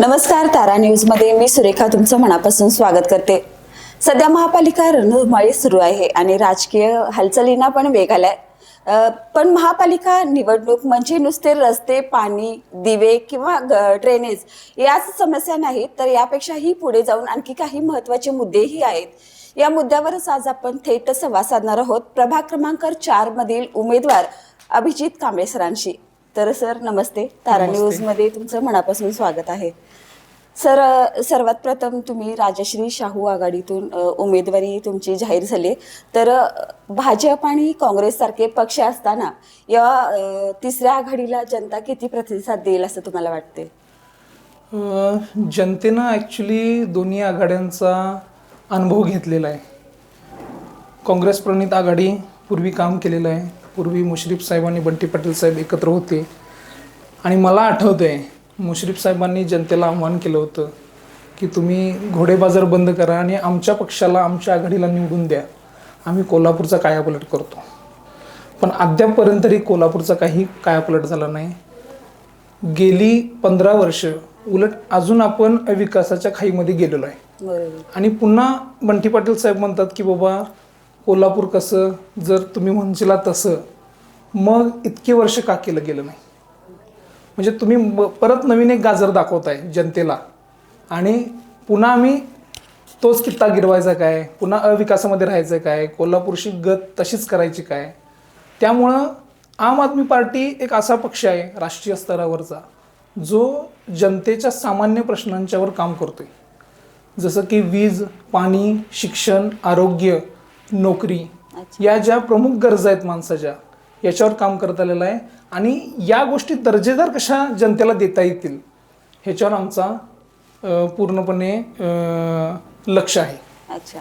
नमस्कार, तारा न्यूज मध्ये मी सुरेखा तुमचं मनापासून स्वागत करते. सध्या महापालिका रणधुमाळी सुरू आहे आणि राजकीय हालचालींना पण वेग आलाय. पण महापालिका निवडणूक म्हणजे नुसते रस्ते, पाणी, दिवे किंवा ड्रेनेज याच समस्या नाहीत, तर यापेक्षाही पुढे जाऊन आणखी काही महत्त्वाचे मुद्देही आहेत. या मुद्द्यावरच आज आपण थेट संवाद साधणार आहोत प्रभाग क्रमांक 4 मधील उमेदवार अभिजित कांबळे सरांशी. तर सर नमस्ते, तारा न्यूज मध्ये तुमचं मनापासून स्वागत आहे. सर, सर्वात प्रथम तुम्ही राजश्री शाहू आघाडीतून उमेदवारी तुमची जाहीर झाली. तर भाजप आणि काँग्रेस सारखे पक्ष असताना या तिसऱ्या आघाडीला जनता किती प्रतिसाद देईल असं तुम्हाला वाटते? जनतेनं ॲक्च्युली दोन्ही आघाड्यांचा अनुभव घेतलेला आहे. काँग्रेस प्रणित आघाडी पूर्वी काम केलेलं आहे. पूर्वी मुश्रीफ साहेब आणि बंटी पाटील साहेब एकत्र होते आणि मला आठवतं आहे मुश्रीफ साहेबांनी जनतेला आव्हान केलं होतं की तुम्ही घोडेबाजार बंद करा आणि आमच्या पक्षाला, आमच्या आघाडीला निवडून द्या, आम्ही कोल्हापूरचा कायापालट करतो. पण अद्यापपर्यंत तरी कोल्हापूरचा काही कायापालट झाला नाही. गेली 15 वर्ष उलट अजून आपण विकासाच्या खाईमध्ये गेलेलो आहे. आणि पुन्हा बंटी पाटील साहेब म्हणतात की बाबा कोल्हापूर कसं, जर तुम्ही म्हणशीला तसं, मग इतके वर्ष का केलं गेलं नाही? म्हणजे तुम्ही परत नवीन एक गाजर दाखवताय जनतेला आणि पुन्हा आम्ही तोच कित्ता गिरवायचा काय, पुन्हा अविकासामध्ये राहायचं काय, कोल्हापूरशी गत तशीच करायची काय? त्यामुळं आम आदमी पार्टी एक असा पक्ष आहे राष्ट्रीय स्तरावरचा जो जनतेच्या सामान्य प्रश्नांच्यावर काम करतोय. जसं की वीज, पाणी, शिक्षण, आरोग्य, नोकरी या ज्या प्रमुख गरजा आहेत माणसाच्या, याच्यावर काम करत आलेलं आहे. आणि या गोष्टी दर्जेदार कशा जनतेला देता येतील ह्याच्यावर आमचा पूर्णपणे लक्ष आहे. अच्छा,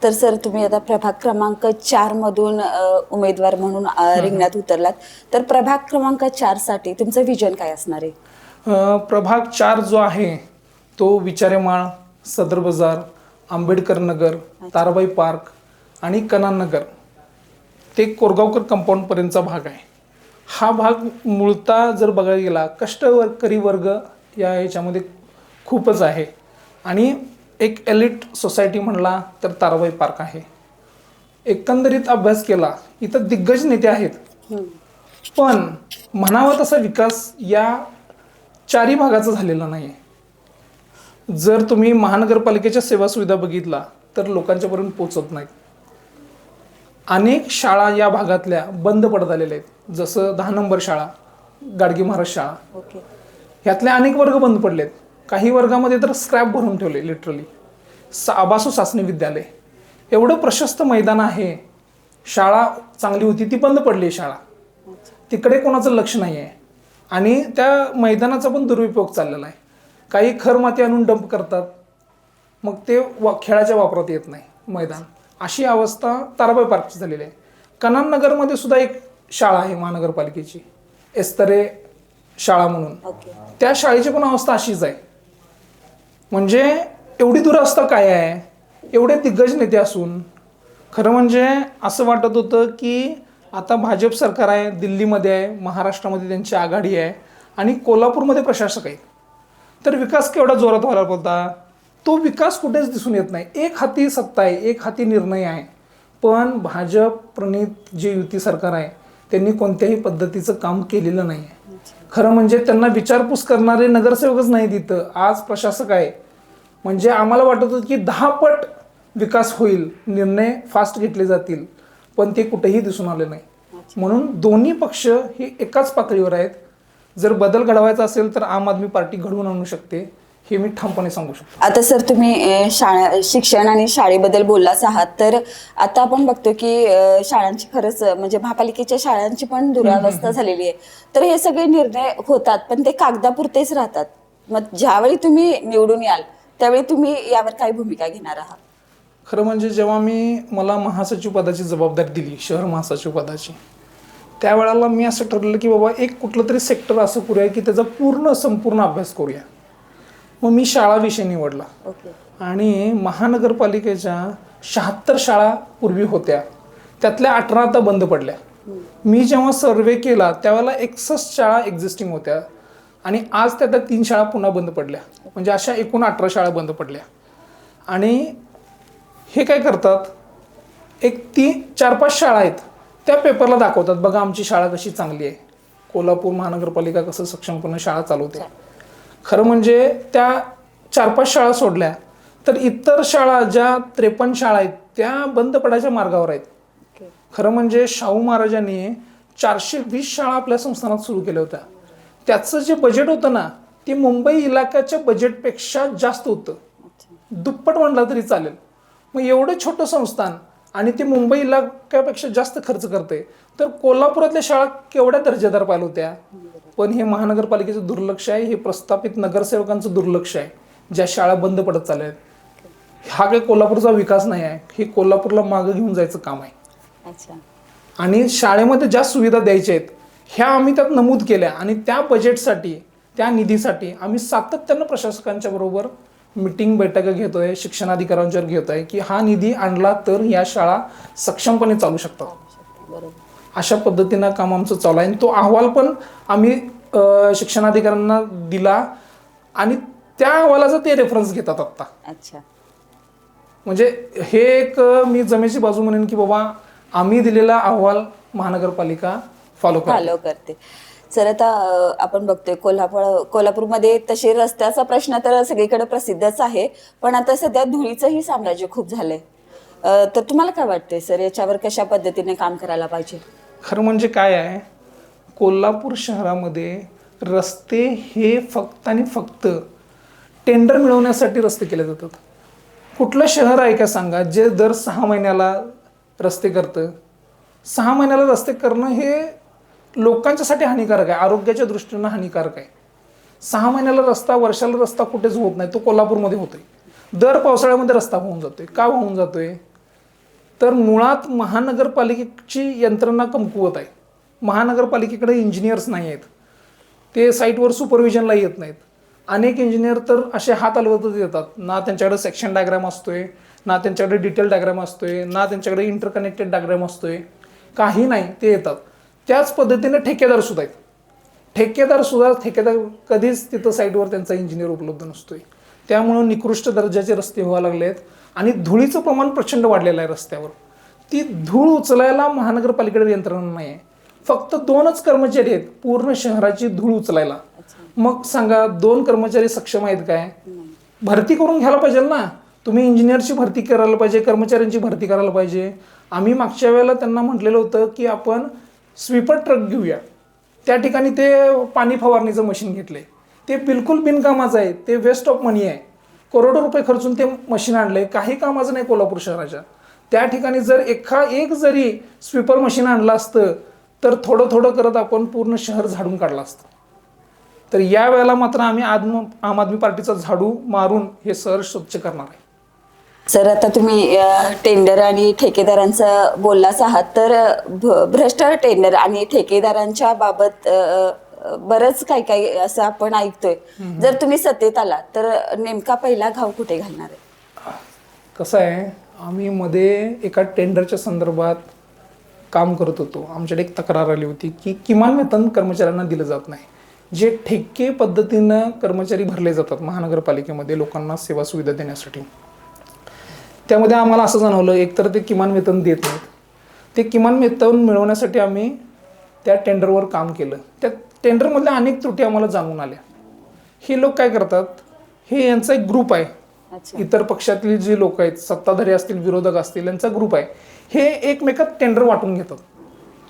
तर सर तुम्ही आता प्रभाग क्रमांक 4 मधून उमेदवार म्हणून रिंगणात उतरलात. तर प्रभाग क्रमांक 4 साठी तुमचं विजन काय असणार आहे? प्रभाग 4 जो आहे तो विचारेमाळ, सदर बाजार, आंबेडकर नगर, ताराबाई पार्क आणि कनान नगर ते कोरगावकर कंपाऊंडपर्यंतचा भाग आहे. हा भाग मूळतः जर बघायला गेला कष्टकरी वर्ग या याच्यामध्ये खूपच आहे. आणि एक एलिट सोसायटी म्हणला तर ताराबाई पार्क आहे. एकंदरीत अभ्यास केला इथं दिग्गज नेते आहेत, पण म्हणावा तसा विकास या चारही भागाचा झालेला नाही आहे. जर तुम्ही महानगरपालिकेच्या सेवा सुविधा बघितला तर लोकांच्यापर्यंत पोचत नाहीत. अनेक शाळा या भागातल्या बंद पडत आलेल्या आहेत. जसं 10 नंबर शाळा, गाडगे महाराज शाळा, ह्यातले अनेक वर्ग बंद पडलेत. काही वर्गामध्ये तर स्क्रॅप भरून ठेवले लिटरली. आबासू चाचणी विद्यालय, एवढं प्रशस्त मैदान आहे, शाळा चांगली होती ती बंद पडली शाळा, तिकडे कोणाचं लक्ष नाही आहे. आणि त्या मैदानाचा पण दुरुपयोग चाललेला आहे. काही खर माती आणून डंप करतात, मग ते खेळाच्या वापरात येत नाही मैदान. अशी अवस्था ताराबाई पार्कची झालेली आहे. कनान नगरमध्ये सुद्धा एक शाळा आहे महानगरपालिकेची, एस्तरे शाळा म्हणून, त्या शाळेची पण अवस्था अशीच आहे. म्हणजे एवढी दुरावस्था काय आहे? एवढे दिग्गज नेते असून खरं म्हणजे असं वाटत होतं की आता भाजप सरकार आहे, दिल्लीमध्ये आहे, महाराष्ट्रामध्ये त्यांची आघाडी आहे आणि कोल्हापूरमध्ये प्रशासक आहेत, तर विकास केवढा जोरात व्हायला होता. तो विकास कुठेच दिसून येत नाही. एक हाती सत्ता आहे, एक हाती निर्णय आहे, पण भाजप प्रणित जे युती सरकार आहे त्यांनी कोणत्याही पद्धतीचं काम केलेलं नाही आहे. खरं म्हणजे त्यांना विचारपूस करणारे नगरसेवकच नाही तिथं. आज प्रशासक आहे. म्हणजे आम्हाला वाटत होतं की 10 पट विकास होईल, निर्णय फास्ट घेतले जातील, पण ते कुठेही दिसून आले नाही. म्हणून दोन्ही पक्ष हे एकाच पातळीवर आहेत. जर बदल घडवायचा असेल तर आम आदमी पार्टी घडवून आणू शकते, हे मी ठामपणे सांगू शकतो. आता सर तुम्ही शिक्षण आणि शाळेबद्दल बोललाच आहात. तर आता आपण बघतो की शाळांची खरंच म्हणजे महापालिकेच्या शाळांची पण दुरावस्था झालेली आहे. तर हे सगळे निर्णय होतात पण ते कागदापुरतेच राहतात. मग ज्यावेळी तुम्ही निवडून याल त्यावेळी तुम्ही यावर काय भूमिका घेणार आहात? खरं म्हणजे जेव्हा मला महासचिव पदाची जबाबदारी दिली, शहर महासचिव पदाची, त्यावेळेला मी असं ठरवलं की बाबा एक कुठलं तरी सेक्टर असं करूया की त्याचा संपूर्ण अभ्यास करूया. मग मी शाळा विषय निवडला. आणि महानगरपालिकेच्या 76 शाळा पूर्वी होत्या, त्यातल्या 18 आता बंद पडल्या. मी जेव्हा सर्वे केला त्यावेळेला 61 शाळा एक्झिस्टिंग होत्या. आणि आज त्या 3 शाळा पुन्हा बंद पडल्या. म्हणजे अशा एकूण 18 शाळा बंद पडल्या. आणि हे काय करतात, एक 4-5 शाळा आहेत त्या पेपरला दाखवतात, बघा आमची शाळा कशी चांगली आहे, कोल्हापूर महानगरपालिका कसं सक्षमपणे शाळा चालवते. खरं म्हणजे त्या 4-5 शाळा सोडल्या तर इतर शाळा ज्या 53 शाळा आहेत त्या बंद पडायच्या मार्गावर आहेत. खरं म्हणजे शाहू महाराजांनी 420 शाळा आपल्या संस्थानात सुरू केल्या होत्या. त्याचं जे बजेट होतं ना ते मुंबई इलाक्याच्या बजेटपेक्षा जास्त होतं, दुप्पट म्हणलं तरी चालेल. मग एवढं छोटं संस्थान आणि ते मुंबई इलाक्यापेक्षा जास्त खर्च करते, तर कोल्हापुरातल्या शाळा केवढ्या दर्जेदार पाहिल्या होत्या. पण हे महानगरपालिकेचं दुर्लक्ष आहे, हे प्रस्थापित नगरसेवकांचं दुर्लक्ष आहे, ज्या शाळा बंद पडत चालल्या आहेत. हा काही कोल्हापूरचा विकास नाही आहे, हे कोल्हापूरला मागं घेऊन जायचं काम आहे. अच्छा. आणि शाळेमध्ये ज्या सुविधा द्यायच्या आहेत ह्या आम्ही त्यात नमूद केल्या. आणि त्या बजेटसाठी, त्या निधीसाठी आम्ही सातत्यानं प्रशासकांच्या बरोबर मीटिंग बैठका घेतोय, शिक्षणाधिकाऱ्यांच्यावर घेतोय की हा निधी आणला तर या शाळा सक्षमपणे चालू शकतात. बरोबर. अशा पद्धतीनं काम आमचं चालू आहे. आणि तो अहवाल पण आम्ही शिक्षणाधिकाऱ्यांना दिला आणि त्या अहवालाचा ते रेफरन्स घेतात आत्ता. अच्छा. म्हणजे हे एक मी जमेची बाजू म्हणेन की बाबा आम्ही दिलेला अहवाल महानगरपालिका फॉलो करते. सर आता आपण बघतोय कोल्हापूरमध्ये तसे रस्त्याचा प्रश्न तर सगळीकडे प्रसिद्धच आहे, पण आता सध्या धुळीचंही साम्राज्य खूप झालंय. तर तुम्हाला काय वाटतंय सर, याच्यावर कशा पद्धतीने काम करायला पाहिजे? खरं म्हणजे काय आहे, कोल्हापूर शहरामध्ये रस्ते हे फक्त आणि फक्त टेंडर मिळवण्यासाठी रस्ते केले जातात. कुठलं शहर आहे का सांगा जे दर 6 महिन्याला रस्ते करतं? 6 महिन्याला रस्ते करणं हे लोकांच्यासाठी हानिकारक आहे, आरोग्याच्या दृष्टीनं हानिकारक आहे. 6 महिन्याला रस्ता, वर्षाला रस्ता कुठेच होत नाही, तो कोल्हापूरमध्ये होतोय. दर पावसाळ्यामध्ये रस्ता होऊन जातोय. का होऊन जातोय? तर मुळात महानगरपालिकेची यंत्रणा कमकुवत आहे. महानगरपालिकेकडे इंजिनियर्स नाही आहेत, ते साईटवर सुपरविजनला येत नाहीत. अनेक इंजिनियर तर असे हात हलवतच येतात, ना त्यांच्याकडे सेक्शन डायग्राम असतोय, ना त्यांच्याकडे डिटेल डायग्राम असतोय, ना त्यांच्याकडे इंटरकनेक्टेड डायग्राम असतोय, काही नाही, ते येतात. त्याच पद्धतीने ठेकेदार सुद्धा आहेत. ठेकेदार कधीच तिथं साईटवर त्यांचा इंजिनियर उपलब्ध नसतोय. त्यामुळं निकृष्ट दर्जाचे रस्ते व्हायला लागले आहेत आणि धुळीचं प्रमाण प्रचंड वाढलेलं आहे रस्त्यावर. ती धूळ उचलायला महानगरपालिकेकडे यंत्रणा नाही आहे. फक्त 2च कर्मचारी आहेत पूर्ण शहराची धूळ उचलायला. मग सांगा 2 कर्मचारी सक्षम आहेत काय? भरती करून घ्यायला पाहिजे ना. तुम्ही इंजिनियरची भरती करायला पाहिजे, कर्मचाऱ्यांची भरती करायला पाहिजे. आम्ही मागच्या वेळेला त्यांना म्हटलेलं होतं की आपण स्वीपर ट्रक घेऊया. त्या ठिकाणी ते पाणी फवारणीचं मशीन घेतले, ते बिलकुल बिनकामाचं आहे, ते वेस्ट ऑफ मनी आहे. करोडो रुपये खर्चून ते मशीन आणले, काही कामाचं नाही कोल्हापूर शहराच्या. त्या ठिकाणी जर एक जरी स्वीपर मशीन आणलं असतं तर थोडं थोडं करत आपण पूर्ण शहर झाडून काढलं असतं. तर या वेळेला मात्र आम्ही आम आदमी पार्टीचा झाडू मारून हे शहर स्वच्छ करणार आहे. सर आता तुम्ही टेंडर आणि ठेकेदारांचं बोललाच आहात, तर भ्रष्ट टेंडर आणि ठेकेदारांच्या बाबत बरंच काही असं आपण ऐकतोय. जर तुम्ही सत्तेत आला तर नेमका पहिला घाव कुठे घालणार आहे? कसं आहे, आम्ही मध्ये एका टेंडरच्या संदर्भात काम करत होतो. आमच्याकडे एक तक्रार आली होती की किमान वेतन कर्मचाऱ्यांना दिलं जात नाही. जे ठेके पद्धतीनं कर्मचारी भरले जातात महानगरपालिकेमध्ये लोकांना सेवा सुविधा देण्यासाठी, त्यामध्ये आम्हाला असं जाणवलं, एकतर ते किमान वेतन देत नाहीत. ते किमान वेतन मिळवण्यासाठी आम्ही त्या टेंडरवर काम केलं. त्या टेंडरमधल्या अनेक त्रुटी आम्हाला जाणून आल्या. हे लोक काय करतात, हे यांचा एक ग्रुप आहे, इतर पक्षातली जी लोक आहेत, सत्ताधारी असतील, विरोधक असतील, यांचा ग्रुप आहे. हे एकमेकात टेंडर वाटून घेतात.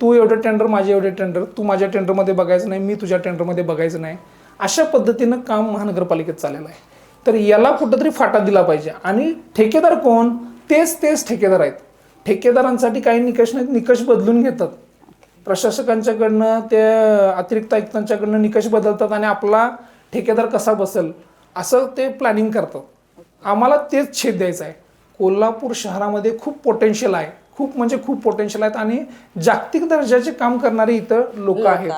तू एवढं टेंडर, माझे एवढे टेंडर, तू माझ्या टेंडरमध्ये बघायचं नाही, मी तुझ्या टेंडरमध्ये बघायचं नाही, अशा पद्धतीनं काम महानगरपालिकेत चाललेलं आहे. तर याला कुठंतरी फाटा दिला पाहिजे. आणि ठेकेदार कोण? तेच ठेकेदार आहेत. ठेकेदारांसाठी काही निकष नाहीत, निकष बदलून घेतात. प्रशासकांच्याकडनं, त्या अतिरिक्त आयुक्तांच्याकडनं निकष बदलतात आणि आपला ठेकेदार कसा बसेल असं ते प्लॅनिंग करतात. आम्हाला तेच छेद द्यायचं आहे. कोल्हापूर शहरामध्ये खूप पोटेन्शियल आहे, खूप म्हणजे खूप पोटेन्शियल आहेत आणि जागतिक दर्जाचे काम करणारे इथं लोक आहेत.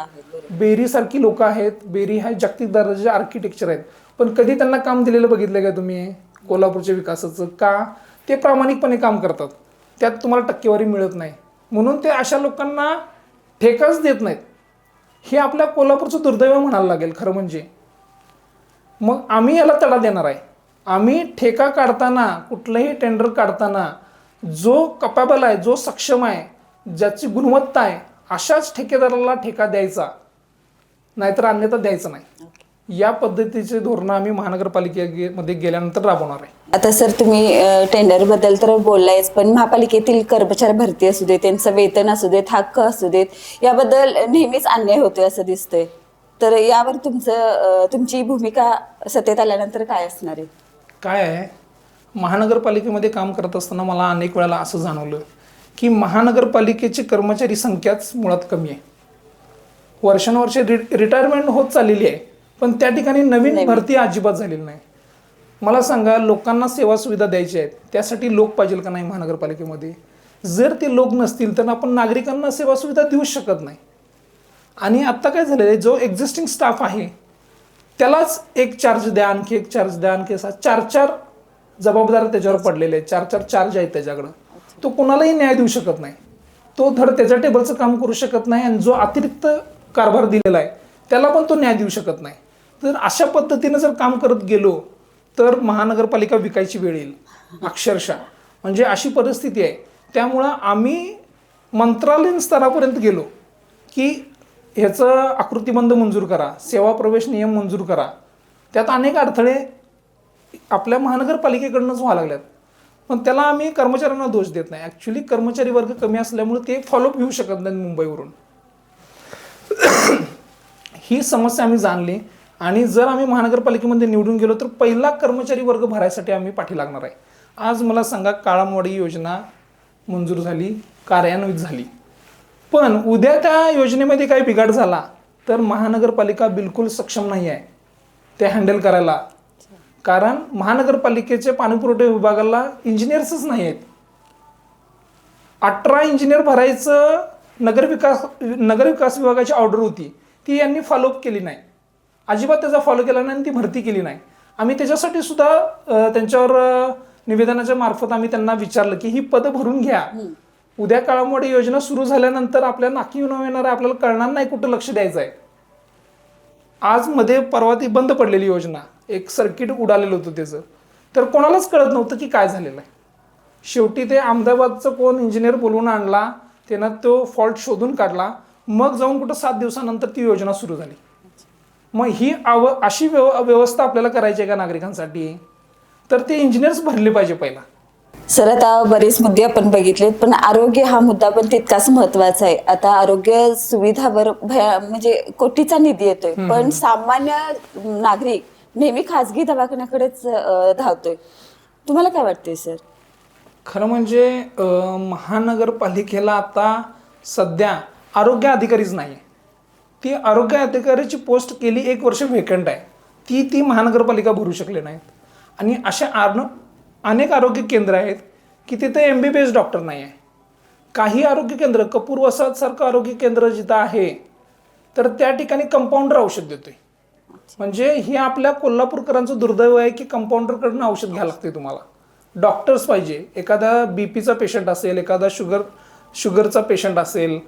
बेरीसारखी लोक आहेत. बेरी हा जागतिक दर्जाचे आर्किटेक्चर आहेत, पण कधी त्यांना काम दिलेलं बघितलं का तुम्ही कोल्हापूरच्या विकासाचं? का? ते प्रामाणिकपणे काम करतात, त्यात तुम्हाला टक्केवारी मिळत नाही, म्हणून ते अशा लोकांना ठेकाच देत नाहीत. हे आपल्या कोल्हापूरचं दुर्दैव म्हणायला लागेल खरं म्हणजे. मग आम्ही याला तडा देणार आहे. आम्ही ठेका काढताना, कुठलंही टेंडर काढताना जो कपॅबल आहे, जो सक्षम आहे, ज्याची गुणवत्ता आहे, अशाच ठेकेदाराला ठेका द्यायचा, नाहीतर अन्यथा द्यायचं नाही. या पद्धतीचे धोरणं आम्ही महानगरपालिकेमध्ये गेल्यानंतर राबवणार आहे. आता सर तुम्ही टेंडर बद्दल तर बोललायच, पण महापालिकेतील कर्मचारी भरती असू दे, त्यांचं वेतन असू देत, हक्क असू देत, याबद्दल नेहमीच अन्याय होतोय असं दिसतंय. तर यावर तुमची भूमिका सत्तेत आल्यानंतर काय असणार आहे? काय आहे, महानगरपालिकेमध्ये काम करत असताना मला अनेक वेळेला असं जाणवलं की महानगरपालिकेची कर्मचारी संख्याच मुळात कमी आहे. वर्षानुवर्षे रिटायरमेंट होत चाललेली आहे, पण त्या ठिकाणी नवीन भरती अजिबात झालेली नाही. मला सांगा, लोकांना सेवा सुविधा द्यायच्या आहेत, त्यासाठी लोक पाहिजे का नाही महानगरपालिकेमध्ये? जर ते लोक नसतील तर आपण नागरिकांना सेवा सुविधा देऊच शकत नाही. आणि आत्ता काय झालेलं आहे, जो एक्झिस्टिंग स्टाफ आहे त्यालाच एक चार्ज द्या, आणखी एक चार्ज द्या, आणखी असा 4-4 जबाबदार त्याच्यावर पडलेले आहेत, 4-4 चार्ज आहेत त्याच्याकडं. तो कोणालाही न्याय देऊ शकत नाही. तो धड त्याच्या टेबलचं काम करू शकत नाही, आणि जो अतिरिक्त कारभार दिलेला आहे त्याला पण तो न्याय देऊ शकत नाही. तर अशा पद्धतीने जर काम करत गेलो तर महानगरपालिका विकायची वेळ येईल अक्षरशः. म्हणजे अशी परिस्थिती आहे. त्यामुळं आम्ही मंत्रालयीन स्तरापर्यंत गेलो की ह्याचं आकृतिबंध मंजूर करा, सेवा प्रवेश नियम मंजूर करा. त्यात अनेक अडथळे आपल्या महानगरपालिकेकडूनच व्हायला लागल्यात, पण त्याला आम्ही कर्मचाऱ्यांना दोष देत नाही. ॲक्च्युली कर्मचारी वर्ग कमी असल्यामुळे ते फॉलोअप घेऊ शकत नाहीत मुंबईवरून. ही समस्या आम्ही जाणली, आणि जर आम्ही महानगरपालिकेमध्ये निवडून गेलो तर पहिला कर्मचारी वर्ग भरायसाठी आम्ही पाठी लागणार आहे. आज मला सांगा, काळामवाडी योजना मंजूर झाली, कार्यान्वित झाली, पण उद्या त्या योजनेमध्ये काही बिघाड झाला तर महानगरपालिका बिलकुल सक्षम नाही आहे ते हँडल करायला. कारण महानगरपालिकेच्या पाणीपुरवठा विभागाला इंजिनियर्सच नाही आहेत. 18 इंजिनियर भरायचं नगरविकास विभागाची ऑर्डर होती, ती यांनी फॉलोअप केली नाही, अजिबात त्याचा फॉलो केला नाही, आणि ती भरती केली नाही. आम्ही त्याच्यासाठी सुद्धा त्यांच्यावर निवेदनाच्या मार्फत आम्ही त्यांना विचारलं की ही पदं भरून घ्या. उद्या काळामवाडी योजना सुरू झाल्यानंतर आपल्या नाकी येणार आहे, आपल्याला कळणार नाही कुठं लक्ष द्यायचं आहे. आज मध्ये परवा ती बंद पडलेली योजना, एक सर्किट उडालेलं होतं त्याचं, तर कोणालाच कळत नव्हतं की काय झालेलं आहे. शेवटी ते अहमदाबादचं कोण इंजिनियर बोलवून आणला, त्यानं तो फॉल्ट शोधून काढला, मग जाऊन कुठं 7 दिवसानंतर ती योजना सुरू झाली. मग ही अशी व्यवस्था आपल्याला करायची आहे का नागरिकांसाठी? तर ते इंजिनियर्स भरले पाहिजे पहिला. सर, आता बरेच मुद्दे आपण बघितलेत, पण आरोग्य हा मुद्दा पण तितकाच महत्वाचा आहे. आता आरोग्य सुविधावर म्हणजे कोटीचा निधी येतोय, पण सामान्य नागरिक नेहमी खासगी दवाखान्याकडेच धावतोय. तुम्हाला काय वाटतंय सर? खरं म्हणजे महानगरपालिकेला आता सध्या आरोग्य अधिकारीच नाही आहे. ती आरोग्य अधिकाऱ्याची पोस्ट गेली 1 वर्ष व्हेकंट आहे, ती महानगरपालिका भरू शकले नाहीत. आणि अशा अनेक आरोग्य केंद्र आहेत की तिथे MBBS डॉक्टर नाही आहे. काही आरोग्य केंद्र, कपूर वसाहतसारखं आरोग्य केंद्र जिथं आहे तर त्या ठिकाणी कंपाऊंडर औषध देतोय. म्हणजे ही आपल्या कोल्हापूरकरांचं दुर्दैव आहे की कंपाऊंडरकडून औषध घ्यायला लागते तुम्हाला. डॉक्टर्स पाहिजे. एखादा BPचा पेशंट असेल, एखादा शुगरचा पेशंट असेल,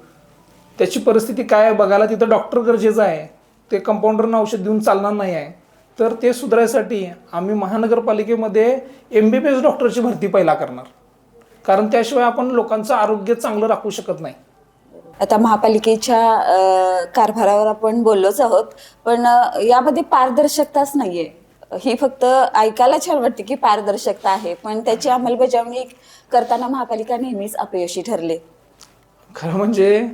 त्याची परिस्थिती काय आहे बघायला तिथं डॉक्टर गरजेचं आहे. ते कंपाऊंडरनं औषध देऊन चालणार नाही आहे. तर ते सुधारायसाठी आम्ही महानगरपालिकेमध्ये MBBS डॉक्टरची भरती पहिला करणार, कारण त्याशिवाय आपण लोकांचं आरोग्य चांगलं राखू शकत नाही. आता महापालिकेच्या कारभारावर आपण बोललोच आहोत, पण यामध्ये पारदर्शकताच नाहीये. ही फक्त ऐकायला छान वाटते की पारदर्शकता आहे, पण त्याची अंमलबजावणी करताना महापालिका नेहमीच अपयशी ठरले. खरं म्हणजे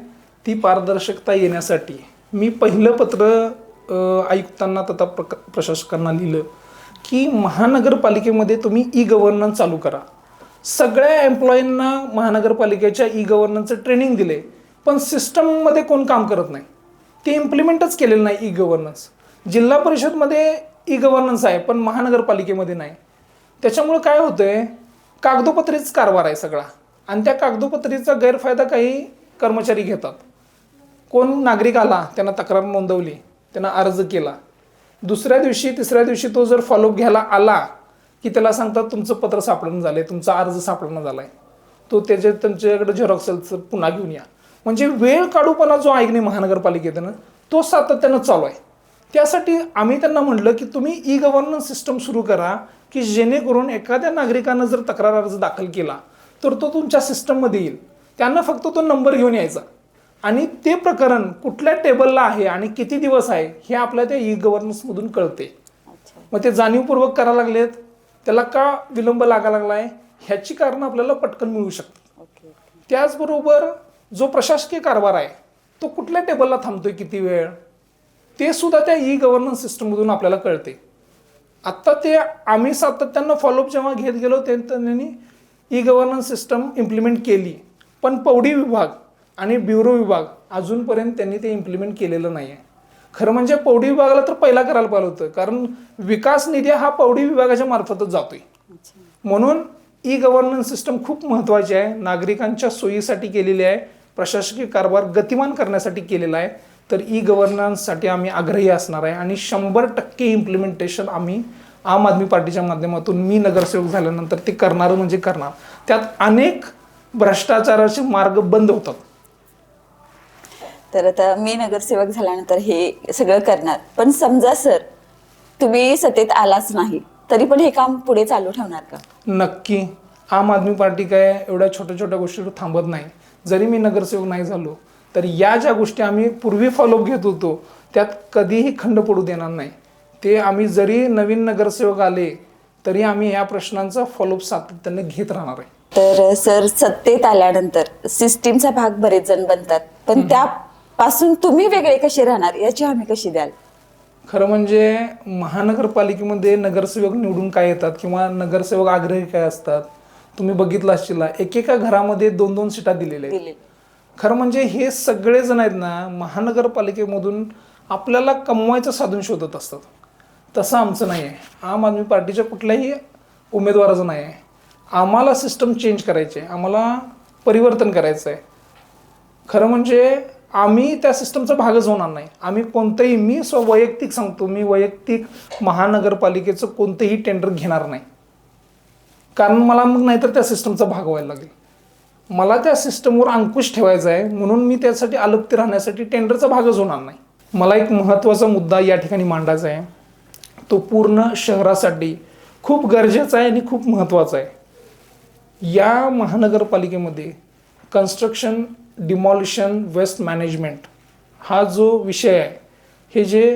ती पारदर्शकता येण्यासाठी मी पहिलं पत्र आयुक्तांना तथा प्रशासकांना लिहिलं की महानगरपालिकेमध्ये तुम्ही E-गव्हर्नन्स चालू करा. सगळ्या एम्प्लॉईंना महानगरपालिकेच्या E-गव्हर्नन्सचं ट्रेनिंग दिले, पण सिस्टममध्ये कोण काम करत नाही. ते इम्प्लिमेंटच केलेलं नाही E-गव्हर्नन्स. जिल्हा परिषदमध्ये E-गव्हर्नन्स आहे पण महानगरपालिकेमध्ये नाही. त्याच्यामुळे काय होतंय, कागदोपत्रीच कारभार आहे सगळा, आणि त्या कागदोपत्रीचा गैरफायदा काही कर्मचारी घेतात. कोण नागरिक आला, त्यांना तक्रार नोंदवली, त्यांना अर्ज केला, दुसऱ्या दिवशी तिसऱ्या दिवशी तो जर फॉलोअप घ्यायला आला की त्याला सांगतात तुमचं पत्र सापडणं झालंय, तुमचा अर्ज सापडणं झालाय, तो तुमच्याकडे झेरॉक्स पुन्हा घेऊन या. म्हणजे वेळ काढूपणा जो आहे की नाही महानगरपालिकेतनं, तो सातत्यानं चालू आहे. त्यासाठी आम्ही त्यांना म्हटलं की तुम्ही ई गव्हर्नन्स सिस्टम सुरू करा की जेणेकरून एखाद्या नागरिकानं जर तक्रार अर्ज दाखल केला तर तो तुमच्या सिस्टममध्ये येईल. त्यांना फक्त तो नंबर घेऊन यायचा आणि ते प्रकरण कुठल्या टेबलला आहे आणि किती दिवस आहे हे आपल्या त्या ई गव्हर्नन्समधून कळते. अच्छा. मग ते जाणीवपूर्वक करायला लागलेत, त्याला का विलंब लागा लागलाय ह्याची कारणं आपल्याला पटकन मिळू शकतात. ओके. त्याचबरोबर जो प्रशासकीय कारभार आहे तो कुठल्या टेबलला थांबतोय किती वेळ ते सुद्धा त्या ई गव्हर्नन्स सिस्टममधून आपल्याला कळते. आत्ता ते आम्ही सातत्यानं फॉलोअप जेव्हा घेत गेलो त्यांनी ई गव्हर्नन्स सिस्टम इम्प्लिमेंट केली, पण पौडी विभाग आणि ब्युरो विभाग अजूनपर्यंत त्यांनी ते इम्प्लिमेंट केलेलं नाही आहे. खरं म्हणजे पौडी विभागाला तर पहिला करायला पाहिलं होतं, कारण विकास निधी हा पौडी विभागाच्या मार्फतच जातोय. अच्छा. म्हणून ई गव्हर्नन्स सिस्टम खूप महत्त्वाची आहे, नागरिकांच्या सोयीसाठी केलेली आहे, प्रशासकीय कारभार गतिमान करण्यासाठी केलेला आहे. तर ई गव्हर्नन्ससाठी आम्ही आग्रही असणार आहे आणि 100% इम्प्लिमेंटेशन आम्ही आम आदमी पार्टीच्या माध्यमातून मी नगरसेवक झाल्यानंतर ते करणार म्हणजे करणार. त्यात अनेक भ्रष्टाचाराचे मार्ग बंद होतात. तर आता मी नगरसेवक झाल्यानंतर हे सगळं करणार, पण समजा सर तुम्ही सत्तेत आलाच नाही तरी पण हे काम पुढे चालू ठेवणार का? नक्की. आम आदमी पार्टी काय एवढ्या छोट्या छोट्या गोष्टीवर थांबत नाही. जरी मी नगरसेवक नाही झालो तर या ज्या गोष्टी आम्ही पूर्वी फॉलोअप घेत होतो त्यात कधीही खंड पडू देणार नाही. ते आम्ही जरी नवीन नगरसेवक आले तरी आम्ही या प्रश्नांचा फॉलोअप सातत्याने घेत राहणार आहे. तर सर सत्तेत आल्यानंतर सिस्टीमचा भाग बरेच जण बनतात, पण त्यापासून तुम्ही वेगळे कसे राहणार याची हमी कशी द्याल? खरं म्हणजे महानगरपालिकेमध्ये नगरसेवक निवडून काय येतात किंवा नगरसेवक आग्रही काय असतात तुम्ही बघितलं असशील, एकेका घरामध्ये 2-2 सीटा दिलेल्या आहेत. खरं म्हणजे हे सगळे जण आहेत ना महानगरपालिकेमधून आपल्याला कमवायचं साधन शोधत असतात. तसं आमचं नाही आहे. आम आदमी पार्टीच्या कुठल्याही उमेदवाराचं नाही आहे. आम्हाला सिस्टम चेंज करायचे आहे, आम्हाला परिवर्तन करायचं आहे. खरं म्हणजे आम्ही त्या सिस्टमचा भागच होणार नाही. आम्ही कोणतंही मी वैयक्तिक सांगतो, मी वैयक्तिक महानगरपालिकेचं कोणतंही टेंडर घेणार नाही, कारण मला मग नाहीतर त्या सिस्टमचा भाग व्हायला लागेल. मला त्या सिस्टमवर अंकुश ठेवायचा आहे, म्हणून मी त्यासाठी अलप्त राहण्यासाठी टेंडरचा भागच होणार नाही. मला एक महत्त्वाचा मुद्दा या ठिकाणी मांडायचा आहे, तो पूर्ण शहरासाठी खूप गरजेचा आहे आणि खूप महत्त्वाचा आहे. या महानगरपालिकेमध्ये कन्स्ट्रक्शन, डिमॉलिशन, वेस्ट मॅनेजमेंट हा जो विषय आहे, हे जे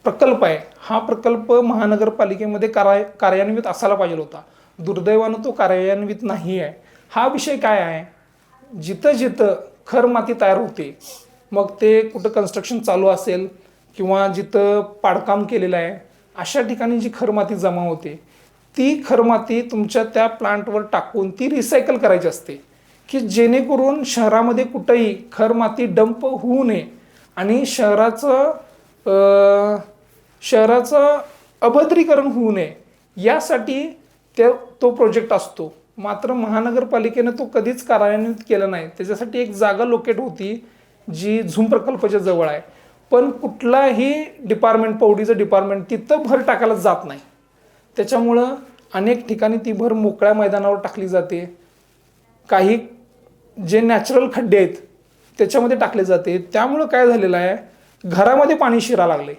प्रकल्प आहे, हा प्रकल्प महानगरपालिकेमध्ये कार्यान्वित असायला पाहिजे होता. दुर्दैवानं तो कार्यान्वित नाही आहे. हा विषय काय आहे, जिथं जिथं खर माती तयार होते, मग ते कुठं कन्स्ट्रक्शन चालू असेल किंवा जिथं पाडकाम केलेलं आहे अशा ठिकाणी जी खरमाती जमा होते ती खरमाती तुमच्या त्या प्लांटवर टाकून ती रिसायकल करायची असते, की जेणेकरून शहरामध्ये कुठंही खरमाती डंप होऊ नये आणि शहराचं अभद्रीकरण होऊ नये यासाठी तो प्रोजेक्ट असतो. मात्र महानगरपालिकेनं तो कधीच कार्यान्वित केला नाही. त्याच्यासाठी एक जागा लोकेट होती जी झूम प्रकल्पाच्या जवळ आहे, पण कुठलाही डिपार्टमेंट, पौडीचं डिपार्टमेंट तिथं भर टाकायला जात नाही. त्याच्यामुळं अनेक ठिकाणी ती भर मोकळ्या मैदानावर टाकली जाते. काही जे नॅचरल खड्डे आहेत त्याच्यामध्ये टाकले जाते. त्यामुळं काय झालेलं आहे, घरामध्ये पाणी शिरा लागले.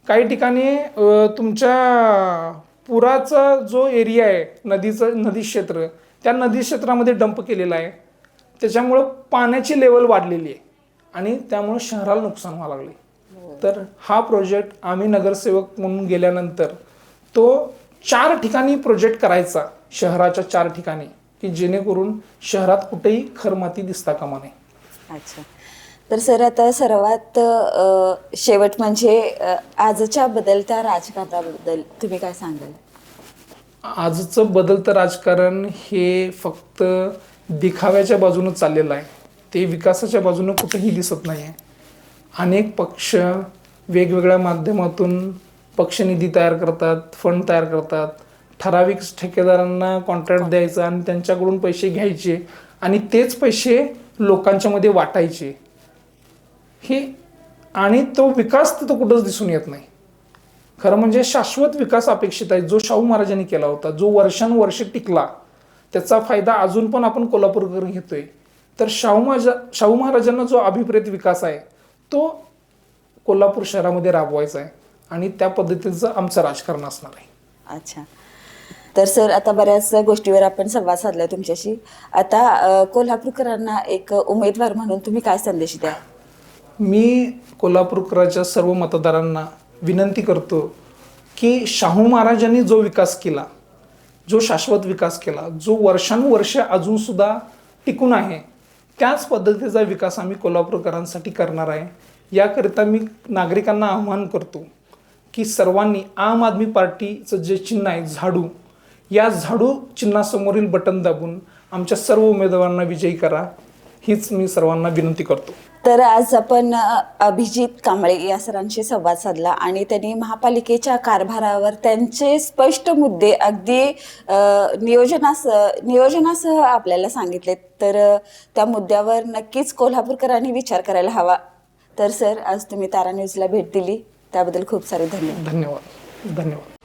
काही ठिकाणी तुमच्या पुराचा जो एरिया आहे, नदी क्षेत्र, त्या नदी क्षेत्रामध्ये डंप केलेला आहे. त्याच्यामुळं पाण्याची लेवल वाढलेली आहे आणि त्यामुळं शहराला नुकसान व्हायला लागले. तर हा प्रोजेक्ट आम्ही नगरसेवक म्हणून गेल्यानंतर तो 4 ठिकाणी प्रोजेक्ट करायचा, शहराच्या 4 ठिकाणी, की जेणेकरून शहरात कुठेही खरमाती दिसता कामा नये. अच्छा. तर सर आता सर्वात शेवट म्हणजे आजच्या बदलत्या राजकारणाबद्दल तुम्ही काय सांगाल? आजचं बदलतं राजकारण हे फक्त दिखाव्याच्या बाजूनं चाललेलं आहे, ते विकासाच्या बाजूनं कुठेही दिसत नाही आहे. अनेक पक्ष वेगवेगळ्या माध्यमातून पक्षनिधी तयार करतात, फंड तयार करतात, ठराविक ठेकेदारांना कॉन्ट्रॅक्ट द्यायचा आणि त्यांच्याकडून पैसे घ्यायचे आणि तेच पैसे लोकांच्या मध्ये वाटायचे. हे आणि तो विकास तिथं कुठंच दिसून येत नाही. खरं म्हणजे शाश्वत विकास अपेक्षित आहे, जो शाहू महाराजांनी केला होता, जो वर्षानुवर्षे टिकला, त्याचा फायदा अजून पण आपण कोल्हापूरकर घेतोय. तर शाहू महाराजांना जो अभिप्रेत विकास आहे तो कोल्हापूर शहरामध्ये राबवायचा आहे आणि त्या पद्धतीचं आमचं राजकारण असणार आहे. अच्छा. तर सर आता बऱ्याच गोष्टीवर आपण संवाद साधलाय तुमच्याशी. आता कोल्हापूरकरांना एक उमेदवार म्हणून तुम्ही काय संदेश द्या? मी कोल्हापूरकरांच्या सर्व मतदारांना विनंती करतो की शाहू महाराजांनी जो विकास केला, जो शाश्वत विकास केला, जो वर्षानुवर्ष अजूनसुद्धा टिकून आहे, त्याच पद्धतीचा विकास आम्ही कोल्हापूरकरांसाठी करणार आहे. याकरिता मी नागरिकांना आवाहन करतो की सर्वांनी आम आदमी पार्टीचं जे चिन्ह आहे झाडू, या झाडू चिन्हासमोरील बटन दाबून आमच्या सर्व उमेदवारांना विजयी करा, हीच मी सर्वांना विनंती करतो. तर आज आपण अभिजित कांबळे या सरांशी संवाद साधला आणि त्यांनी महापालिकेच्या कारभारावर त्यांचे स्पष्ट मुद्दे अगदी नियोजनासह आपल्याला सांगितले. तर त्या मुद्द्यावर नक्कीच कोल्हापूरकरांनी विचार करायला हवा. तर सर, आज तुम्ही तारा न्यूजला भेट दिली त्याबद्दल खूप सारे धन्यवाद. धन्यवाद.